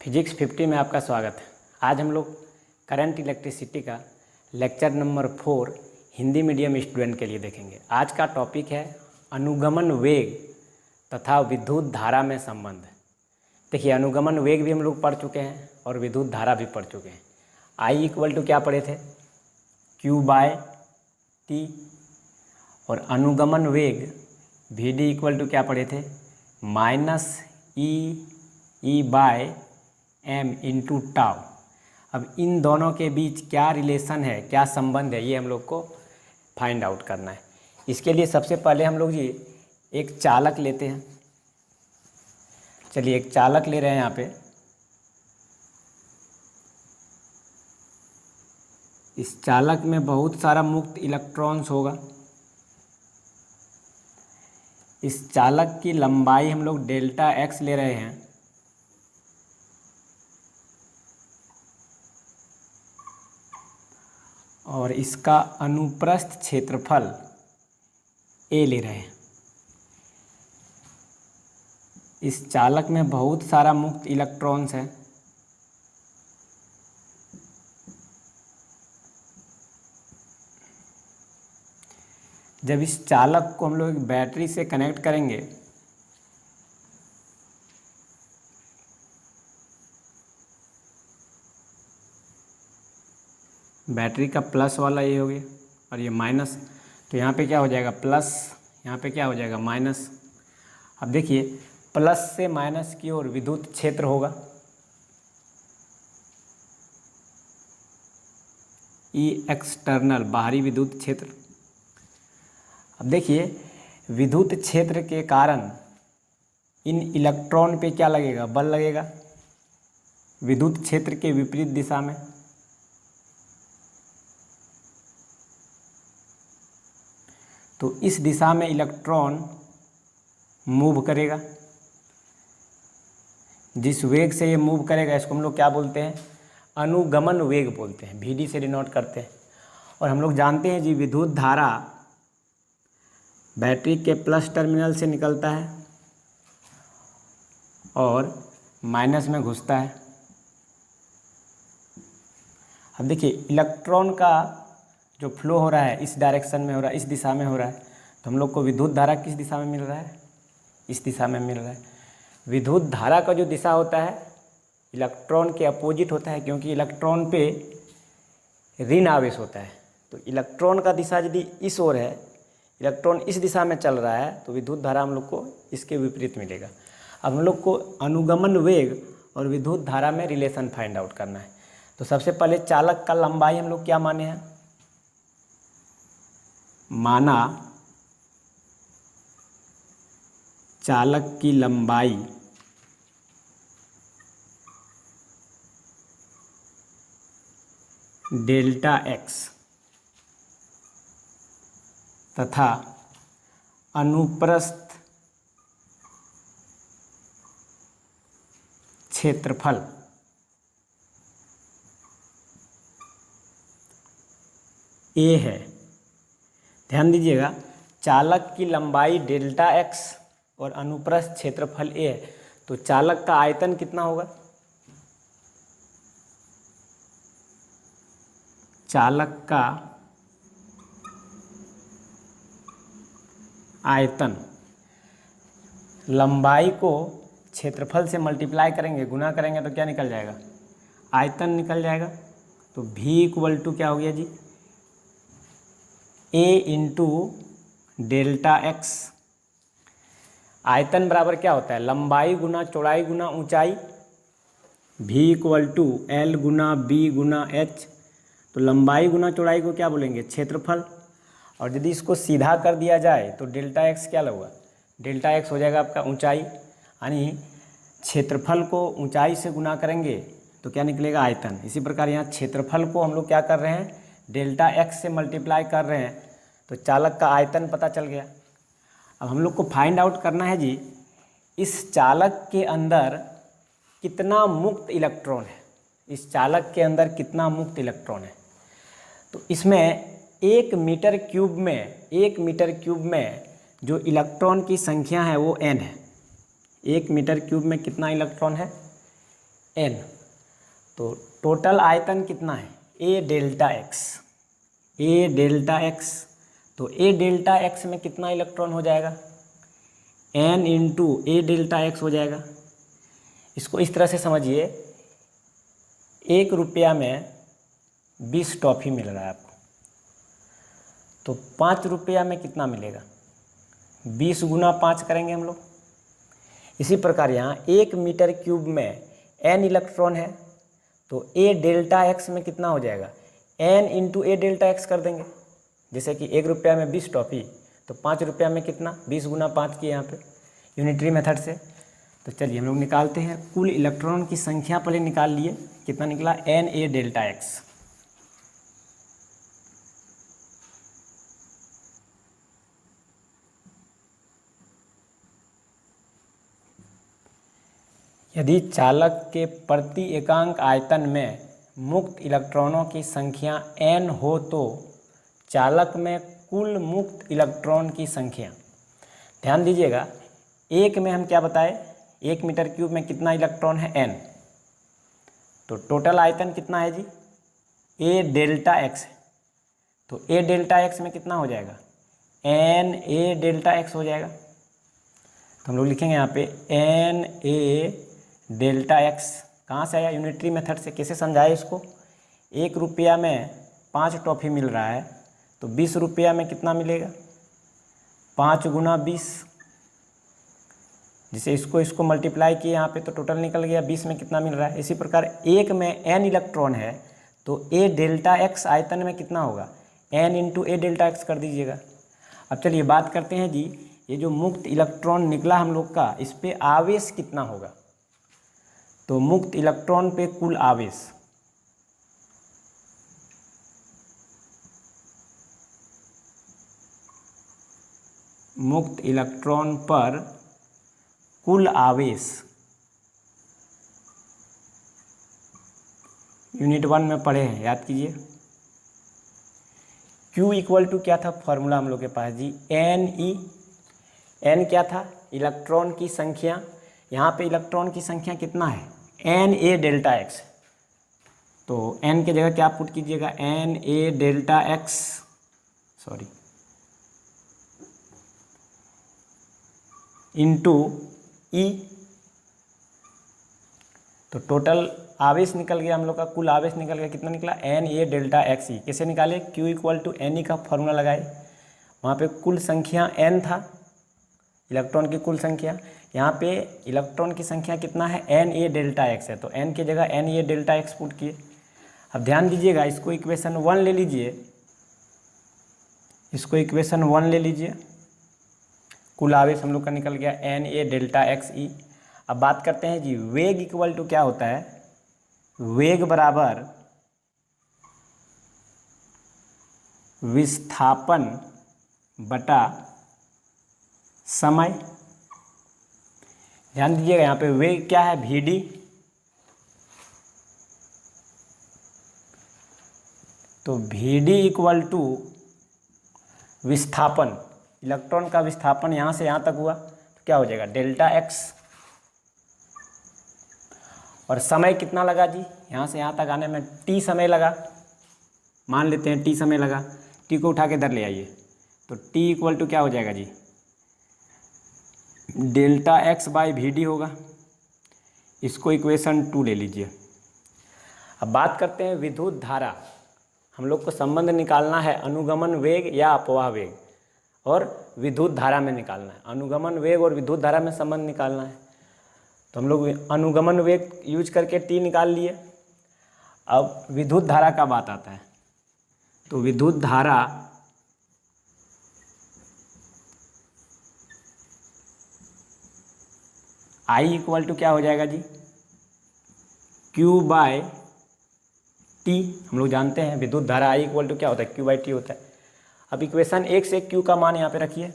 Physics 50 में आपका स्वागत है। आज हम लोग करंट इलेक्ट्रिसिटी का lecture number 4 Hindi medium student के लिए देखेंगे। आज का टॉपिक है अनुगमन वेग तथा विद्युत धारा में संबंध। देखिए, अनुगमन वेग भी हम लोग पढ़ चुके हैं और विद्युत धारा भी पढ़ चुके हैं। आई इक्वल टू क्या पढ़े थे? Q by T. और अनुगमन वेग वी डी इक्वल टू क्या पढ़े थे? Minus E by M into tau. अब इन दोनों के बीच क्या रिलेशन है, क्या संबंध है, ये हम लोग को फाइंड आउट करना है। इसके लिए सबसे पहले हम लोग जी एक चालक लेते हैं। चलिए एक चालक ले रहे हैं यहाँ पे। इस चालक में बहुत सारा मुक्त इलेक्ट्रॉन्स होगा। इस चालक की लंबाई हम लोग डेल्टा एक्स ले रहे हैं। और इसका अनुप्रस्थ क्षेत्रफल ए ले रहे हैं। इस चालक में बहुत सारा मुक्त इलेक्ट्रॉन्स है। जब इस चालक को हम लोग एक बैटरी से कनेक्ट करेंगे बैटरी का प्लस वाला ये हो गया और ये माइनस, तो यहाँ पे क्या हो जाएगा? प्लस, यहाँ पे क्या हो जाएगा? माइनस। अब देखिए, प्लस से माइनस की ओर विद्युत क्षेत्र होगा। ई एक्सटर्नल, बाहरी विद्युत क्षेत्र। अब देखिए, विद्युत क्षेत्र के कारण इन इलेक्ट्रॉन पे क्या लगेगा? बल लगेगा विद्युत क्षेत्र के विपरीत दिशा में। तो इस दिशा में इलेक्ट्रॉन मूव करेगा। जिस वेग से ये मूव करेगा इसको हम लोग क्या बोलते हैं? अनुगमन वेग बोलते हैं। VD से डिनोट करते हैं। और हम लोग जानते हैं जी, विद्युत धारा बैटरी के प्लस टर्मिनल से निकलता है और माइनस में घुसता है। अब देखिए, इलेक्ट्रॉन का जो फ्लो हो रहा है इस डायरेक्शन में हो रहा है, इस दिशा में हो रहा है। तो हम लोग को विद्युत धारा किस दिशा में मिल रहा है? इस दिशा में मिल रहा है। विद्युत धारा का जो दिशा होता है इलेक्ट्रॉन के अपोजिट होता है, क्योंकि इलेक्ट्रॉन पे ऋण आवेश होता है। तो इलेक्ट्रॉन का दिशा यदि इस ओर है, इलेक्ट्रॉन इस दिशा में चल रहा है, तो विद्युत धारा हम लोग को इसके विपरीत मिलेगा। अब हम लोग को अनुगमन वेग और विद्युत धारा में रिलेशन फाइंड आउट करना है। तो सबसे पहले चालक का लंबाई हम लोग क्या माने हैं? माना चालक की लंबाई डेल्टा एक्स तथा अनुप्रस्थ क्षेत्रफल ए है। ध्यान दीजिएगा, चालक की लंबाई डेल्टा एक्स और अनुप्रस्थ क्षेत्रफल ए है। तो चालक का आयतन कितना होगा? चालक का आयतन, लंबाई को क्षेत्रफल से मल्टीप्लाई करेंगे, गुना करेंगे तो क्या निकल जाएगा? आयतन निकल जाएगा। तो V इक्वल टू क्या हो गया जी? A into delta x. आयतन बराबर क्या होता है? लंबाई गुना चौड़ाई गुना ऊंचाई। V इक्वल टू L गुना B गुना H। तो लंबाई गुना चौड़ाई को क्या बोलेंगे? क्षेत्रफल। और यदि इसको सीधा कर दिया जाए तो डेल्टा एक्स क्या होगा? डेल्टा एक्स हो जाएगा आपका ऊंचाई, यानी क्षेत्रफल को ऊंचाई से गुना करेंगे तो क्या निकलेगा? आयतन। इसी प्रकार यहाँ क्षेत्रफल को हम लोग क्या कर रहे हैं? डेल्टा एक्स से मल्टीप्लाई कर रहे हैं, तो चालक का आयतन पता चल गया। अब हम लोग को फाइंड आउट करना है जी, इस चालक के अंदर कितना मुक्त इलेक्ट्रॉन है। इस चालक के अंदर कितना मुक्त इलेक्ट्रॉन है? तो इसमें 1 मीटर क्यूब में जो इलेक्ट्रॉन की संख्या है वो n है। 1 मीटर क्यूब में कितना इलेक्ट्रॉन है? n। तो टोटल आयतन कितना है a delta x, a delta x। तो a डेल्टा x में कितना इलेक्ट्रॉन हो जाएगा, n into a delta x हो जाएगा। इसको इस तरह से समझिए, 1 रुपया में 20 टॉफ़ी मिल रहा है आपको, तो 5 रुपया में कितना मिलेगा, 20 गुना 5 करेंगे हम लोग। इसी प्रकार यहाँ 1 मीटर क्यूब में n इलेक्ट्रॉन है, तो a डेल्टा x में कितना हो जाएगा, n into a delta x कर देंगे। जैसे कि 1 रुपया में 20 टॉफ़ी, तो 5 रुपया में कितना, 20 गुना 5 की यहाँ पे यूनिटरी मेथड से। तो चलिए हम लोग निकालते हैं, कुल इलेक्ट्रॉन की संख्या पहले निकाल लिए, कितना निकला, n a डेल्टा x। यदि चालक के प्रति एकांक आयतन में मुक्त इलेक्ट्रॉनों की संख्या n हो तो चालक में कुल मुक्त इलेक्ट्रॉन की संख्या, ध्यान दीजिएगा, एक में हम क्या बताए, 1 मीटर क्यूब में कितना इलेक्ट्रॉन है, n। तो टोटल आयतन कितना है जी, a डेल्टा x है। तो a डेल्टा x में कितना हो जाएगा, n a डेल्टा x हो जाएगा। तो हम लोग लिखेंगे यहाँ पे n a डेल्टा x। कहाँ से आया, यूनिटरी मेथड से। कैसे समझाए इसको, 1 रुपया में 5 टॉफ़ी मिल रहा है, तो 20 रुपया में कितना मिलेगा, 5 गुना 20। जिसे इसको मल्टीप्लाई किए यहाँ पे, तो टोटल निकल गया 20 में कितना मिल रहा है। इसी प्रकार 1 में n इलेक्ट्रॉन है, तो a डेल्टा x आयतन में कितना होगा, n into a delta x कर दीजिएगा। अब चलिए बात करते हैं जी, ये जो मुक्त इलेक्ट्रॉन निकला हम लोग का, इस पे आवेश कितना होगा। तो मुक्त इलेक्ट्रॉन पे कुल आवेश, मुक्त इलेक्ट्रॉन पर कुल आवेश, यूनिट 1 में पढ़े हैं, याद कीजिए। Q इक्वल टू क्या था, फॉर्मूला हम लोग के पास जी, n क्या था, इलेक्ट्रॉन की संख्या। यहाँ पे इलेक्ट्रॉन की संख्या कितना है, n a डेल्टा x। तो n के जगह क्या पुट कीजिएगा, n a delta x, sorry, into E. तो टोटल आवेश निकल गया हम लोग का, कुल आवेश निकल गया, कितना निकला, n a डेल्टा x ई। कैसे निकाले, Q इक्वल टू n ई का फॉर्मूला लगाए। वहाँ पे कुल संख्या n था, इलेक्ट्रॉन की कुल संख्या। यहाँ पे इलेक्ट्रॉन की संख्या कितना है, n a डेल्टा x है, तो n की जगह n a delta x put किए। अब ध्यान दीजिएगा, इसको इक्वेशन 1 ले लीजिए, इसको इक्वेशन 1 ले लीजिए। कुल आवेश हम लोग का निकल गया n a डेल्टा x ई। अब बात करते हैं जी, वेग इक्वल टू क्या होता है, वेग बराबर विस्थापन बटा समय। ध्यान दीजिएगा, यहाँ पे वेग क्या है, vd। तो vd इक्वल टू विस्थापन, इलेक्ट्रॉन का विस्थापन यहाँ से यहाँ तक हुआ, तो क्या हो जाएगा, डेल्टा x। और समय कितना लगा जी, यहाँ से यहाँ तक आने में t समय लगा, मान लेते हैं t समय लगा। t को उठा के इधर ले आइए, तो t इक्वल टू क्या हो जाएगा जी, डेल्टा x बाई vd होगा। इसको इक्वेशन 2 ले लीजिए। अब बात करते हैं विद्युत धारा। हम लोग को संबंध निकालना है अनुगमन वेग या अपवाह वेग, और विद्युत धारा में निकालना है। अनुगमन वेग और विद्युत धारा में संबंध निकालना है, तो हम लोग अनुगमन वेग यूज करके t निकाल लिए। अब विद्युत धारा का बात आता है, तो विद्युत धारा I इक्वल टू क्या हो जाएगा जी, Q बाय टी। हम लोग जानते हैं विद्युत धारा I इक्वल टू क्या होता है, Q बाई टी होता है। अब इक्वेशन 1 से Q का मान यहाँ पे रखिए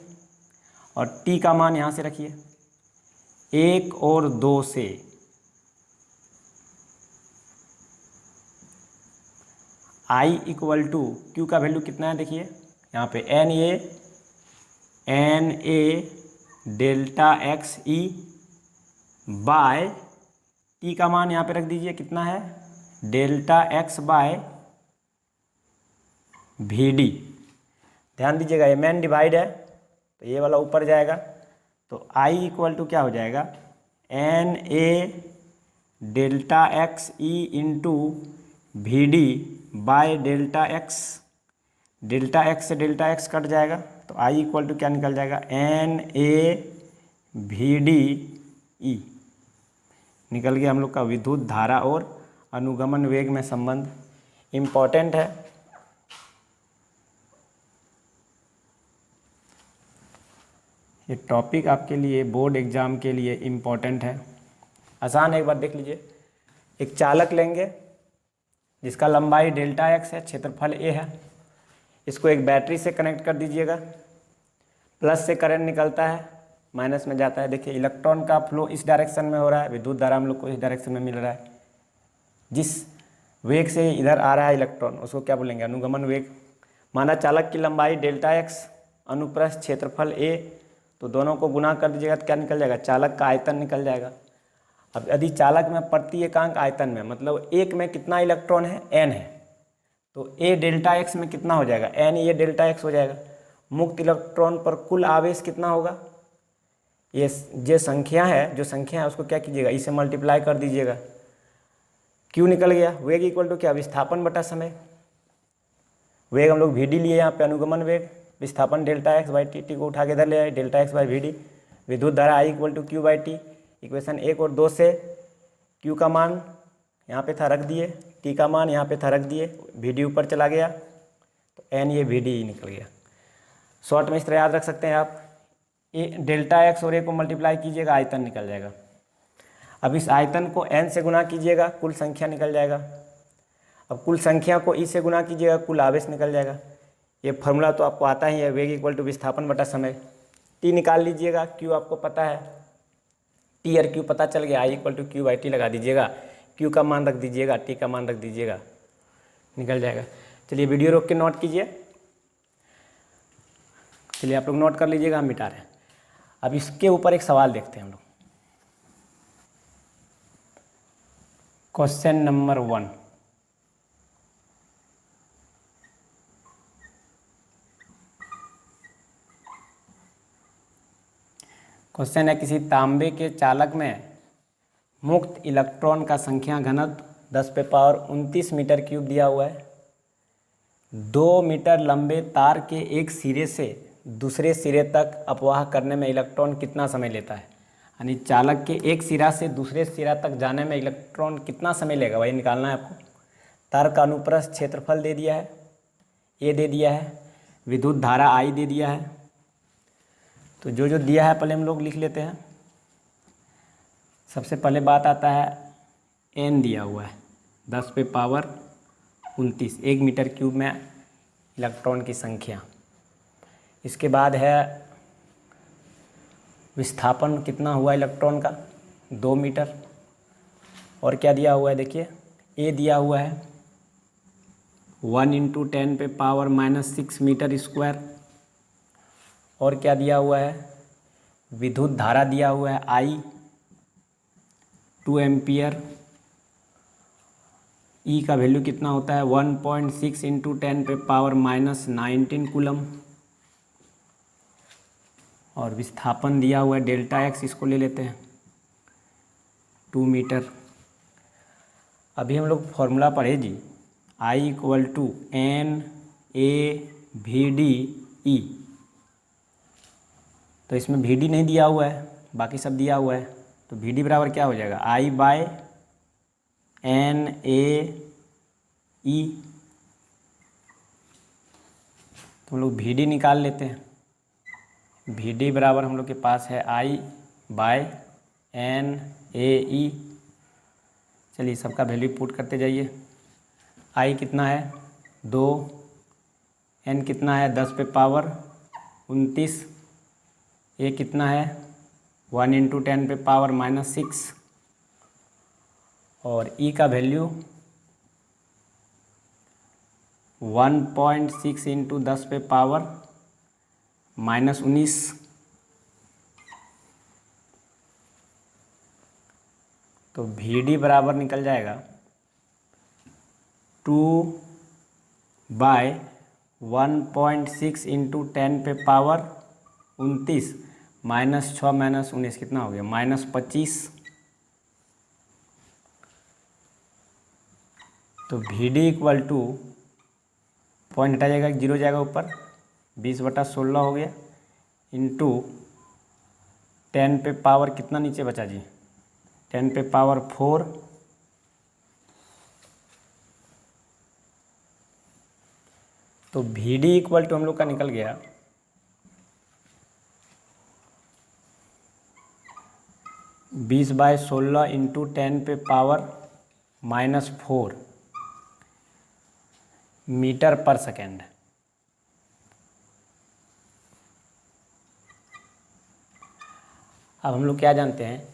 और T का मान यहाँ से रखिए। 1 और 2 से I इक्वल टू Q का वैल्यू कितना है, देखिए यहाँ पे n a delta x E by T का मान यहाँ पे रख दीजिए, कितना है delta x by V D. ध्यान दीजिएगा ये मेन डिवाइड है तो ये वाला ऊपर जाएगा, तो आई इक्वल टू क्या हो जाएगा n a delta x e into v d by delta x. Delta x से डेल्टा एक्स कट जाएगा तो आई इक्वल टू क्या निकल जाएगा n A V D e. निकल गया हम लोग का विद्युत धारा और अनुगमन वेग में संबंध। इम्पॉर्टेंट है, ये टॉपिक आपके लिए बोर्ड एग्जाम के लिए इम्पॉर्टेंट है। आसान है, एक बार देख लीजिए। एक चालक लेंगे जिसका लंबाई डेल्टा एक्स है, क्षेत्रफल ए है। इसको एक बैटरी से कनेक्ट कर दीजिएगा, प्लस से करंट निकलता है, माइनस में जाता है। देखिए इलेक्ट्रॉन का फ्लो इस डायरेक्शन में हो रहा है, विद्युत धारा हम लोग को इस डायरेक्शन में मिल रहा है। जिस वेग से इधर आ रहा है इलेक्ट्रॉन उसको क्या बोलेंगे अनुगमन वेग। माना चालक की लंबाई डेल्टा एक्स, अनुप्रस्थ क्षेत्रफल ए, तो दोनों को गुना कर दीजिएगा तो क्या निकल जाएगा चालक का आयतन निकल जाएगा। अब यदि चालक में प्रति एकांक आयतन में मतलब एक में कितना इलेक्ट्रॉन है एन है, तो ए डेल्टा एक्स में कितना हो जाएगा एन ए डेल्टा एक्स हो जाएगा। मुक्त इलेक्ट्रॉन पर कुल आवेश कितना होगा, ये जो संख्या है उसको क्या कीजिएगा इसे मल्टीप्लाई कर दीजिएगा। क्यू निकल गया। वेग इक्वल टू क्या विस्थापन बटा समय। वेग हम लोग वी डी लिए यहाँ पे, अनुगमन वेग, विस्थापन delta X by T, T को उठा के इधर ले आए delta X by V D. विद्युत धारा I equal to Q by T. Equation 1 और 2 से क्यू का मान यहाँ पे था रख दिए, टी का मान यहाँ पे था रख दिए, वी डी ऊपर चला गया तो एन ये वी डी निकल गया। शॉर्ट में इस तरह याद रख सकते हैं आप, ए डेल्टा एक्स और ए को मल्टीप्लाई कीजिएगा आयतन निकल जाएगा। अब इस आयतन को एन से गुना कीजिएगा कुल संख्या निकल जाएगा। अब कुल संख्या को ई से गुना कीजिएगा कुल आवेश निकल जाएगा। ये फार्मूला तो आपको आता ही है, वेग इक्वल टू विस्थापन बटा समय। टी निकाल लीजिएगा, क्यू आपको पता है, टी और क्यू पता चल गया, I equal to Q by T लगा दीजिएगा, क्यू का मान रख दीजिएगा, टी का मान रख दीजिएगा, निकल जाएगा। चलिए वीडियो रोक के नोट कीजिए। चलिए आप लोग नोट कर लीजिएगा, हम मिटा रहे हैं। अब इसके ऊपर एक सवाल देखते हैं हम लोग। क्वेश्चन नंबर 1, क्वेश्चन है किसी तांबे के चालक में मुक्त इलेक्ट्रॉन का संख्या घनत्व 10⁻29 मीटर क्यूब दिया हुआ है। 2 मीटर लंबे तार के एक सिरे से दूसरे सिरे तक अपवाह करने में इलेक्ट्रॉन कितना समय लेता है। यानी चालक के एक सिरा से दूसरे सिरा तक जाने में इलेक्ट्रॉन कितना समय लेगा, वही निकालना है आपको। तार का अनुप्रस्थ क्षेत्रफल दे दिया है, ए दे दिया है, विद्युत धारा आई दे दिया है। तो जो जो दिया है पहले हम लोग लिख लेते हैं। सबसे पहले बात आता है एन दिया हुआ है 10⁻29, 1 मीटर क्यूब में इलेक्ट्रॉन की संख्या। इसके बाद है विस्थापन कितना हुआ इलेक्ट्रॉन का 2 मीटर। और क्या दिया हुआ है देखिए, ए दिया हुआ है 1 × 10⁻⁻6 मीटर स्क्वायर। और क्या दिया हुआ है, विद्युत धारा दिया हुआ है आई 2 एम्पियर। ई का वैल्यू कितना होता है 1.6 × 10⁻⁻19 कूलम। और विस्थापन दिया हुआ है डेल्टा एक्स, इसको ले लेते हैं 2 मीटर। अभी हम लोग फॉर्मूला पढ़े जी, I equal to N A V D E. तो इसमें वी डी नहीं दिया हुआ है, बाकी सब दिया हुआ है। तो वी डी बराबर क्या हो जाएगा आई बाय एन ए ई। तो हम लोग वी डी निकाल लेते हैं। वी डी बराबर हम लोग के पास है आई बाय एन ए ई। चलिए सबका वैल्यू पुट करते जाइए। आई कितना है 2, एन कितना है 10⁻29, ए कितना है 1 × 10⁻⁻6 और ई का वैल्यू 1.6 × 10⁻⁻19। तो तो VD बराबर निकल जाएगा 2/1.6 इंटू 10 पे पावर 29 -6 -19 कितना हो गया -25। तो VD इक्वल टू पॉइंट हटा जाएगा, 0 जाएगा ऊपर, 20/16 हो गया इंटू 10 पे पावर कितना नीचे बचा जी, 10 पे पावर 4। तो VD इक्वल टू हम लोग का निकल गया 20/16 इंटू 10 पे पावर -4 मीटर पर सेकेंड। अब हम लोग क्या जानते हैं,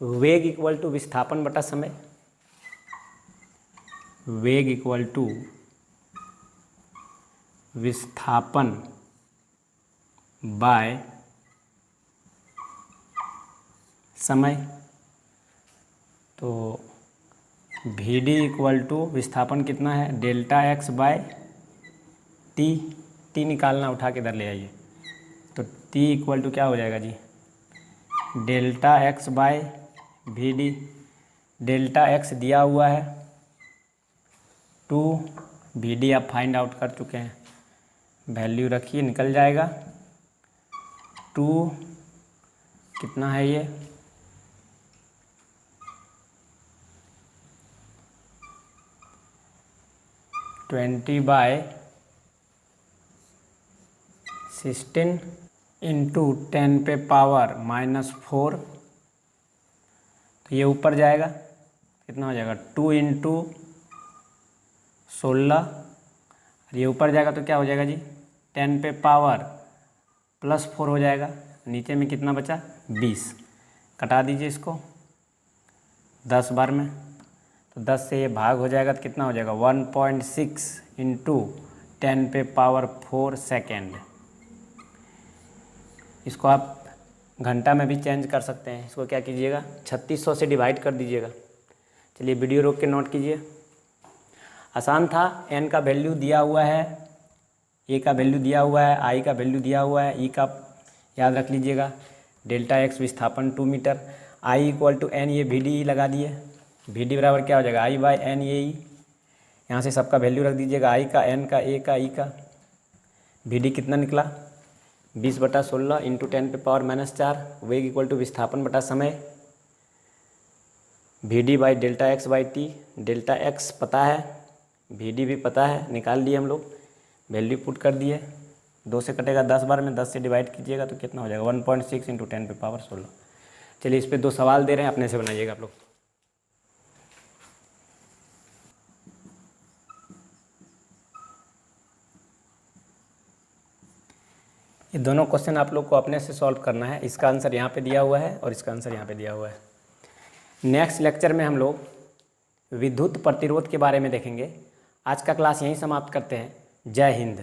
वेग इक्वल टू विस्थापन बटा समय। वेग इक्वल टू विस्थापन बाय समय। तो VD इक्वल टू विस्थापन कितना है, Δx/t। t निकालना, उठा के इधर ले आइए। तो t इक्वल टू क्या हो जाएगा जी, Δx/VD। Δx दिया हुआ है 2, VD आप फाइंड आउट कर चुके हैं, वैल्यू रखिए, निकल जाएगा 2 कितना है ये 20/16 इंटू 10 पे पावर -4। तो ये ऊपर जाएगा, कितना हो जाएगा 2 इंटू 16। ये ऊपर जाएगा तो क्या हो जाएगा जी, 10 पे पावर +4 हो जाएगा। नीचे में कितना बचा 20, कटा दीजिए इसको 10 बार में। तो 10 से ये भाग हो जाएगा तो कितना हो जाएगा 1.6 इंटू 10 पे पावर 4 सेकेंड। इसको आप घंटा में भी चेंज कर सकते हैं। इसको क्या कीजिएगा 3600 से डिवाइड कर दीजिएगा। चलिए वीडियो रोक के नोट कीजिए। आसान था, n का वैल्यू दिया हुआ है, a का वैल्यू दिया हुआ है, i का वैल्यू दिया हुआ है, e का याद रख लीजिएगा। Δx विस्थापन 2 मीटर, i इक्वल टू n, ये VD लगा दिए। VD बराबर क्या हो जाएगा I/n, ये ई। यहाँ से सबका वैल्यू रख दीजिएगा, i का, n का, a का, e का। VD कितना निकला 20/16 इंटू 10 पे पावर -4। वेग इक्वल टू विस्थापन बटा समय, VD/Δx/t। Δx पता है, VD भी पता है, निकाल लिए हम लोग, वैल्यू पुट कर दिए। 2 से कटेगा 10 बार में, 10 से डिवाइड कीजिएगा तो कितना हो जाएगा 1.6 इंटू 10 पे पावर 16। चलिए इस पे 2 सवाल दे रहे हैं, अपने से बनाइएगा आप लोग। ये दोनों क्वेश्चन आप लोग को अपने से सॉल्व करना है। इसका आंसर यहाँ पे दिया हुआ है और इसका आंसर यहाँ पे दिया हुआ है। नेक्स्ट लेक्चर में हम लोग विद्युत प्रतिरोध के बारे में देखेंगे। आज का क्लास यहीं समाप्त करते हैं। जय हिंद।